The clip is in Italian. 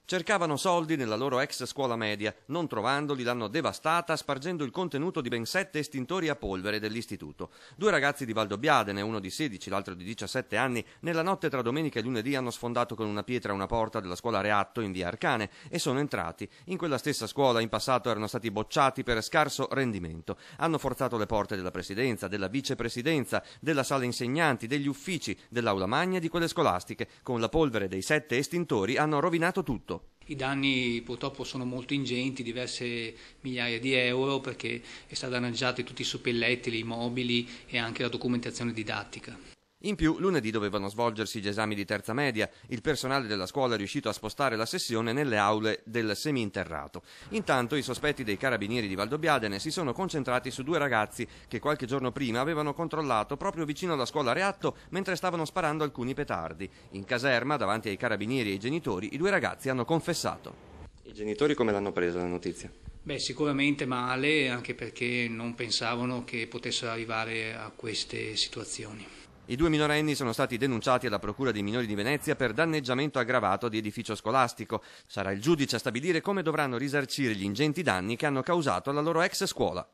Cercavano soldi nella loro ex scuola media, non trovandoli l'hanno devastata spargendo il contenuto di ben 7 estintori a polvere dell'istituto. 2 ragazzi di Valdobbiadene, uno di 16, l'altro di 17 anni, nella notte tra domenica e lunedì hanno sfondato con una pietra una porta della scuola Reatto in via Arcane e sono entrati. In quella stessa scuola in passato erano stati bocciati per scarso rendimento. Hanno forzato le porte della presidenza, della vicepresidenza, della sala insegnanti, degli uffici, dell'aula magna e di quelle scolastiche. Con la polvere dei 7 estintori hanno rovinato tutto. I danni purtroppo sono molto ingenti, diverse migliaia di euro, perché è stato danneggiati tutti i suppellettili, i mobili e anche la documentazione didattica. In più, lunedì dovevano svolgersi gli esami di terza media. Il personale della scuola è riuscito a spostare la sessione nelle aule del seminterrato. Intanto i sospetti dei carabinieri di Valdobbiadene si sono concentrati su 2 ragazzi che qualche giorno prima avevano controllato proprio vicino alla scuola Reatto mentre stavano sparando alcuni petardi. In caserma, davanti ai carabinieri e ai genitori, i 2 ragazzi hanno confessato. I genitori come l'hanno presa la notizia? Sicuramente male, anche perché non pensavano che potessero arrivare a queste situazioni. I 2 minorenni sono stati denunciati alla Procura dei minori di Venezia per danneggiamento aggravato di edificio scolastico. Sarà il giudice a stabilire come dovranno risarcire gli ingenti danni che hanno causato alla loro ex scuola.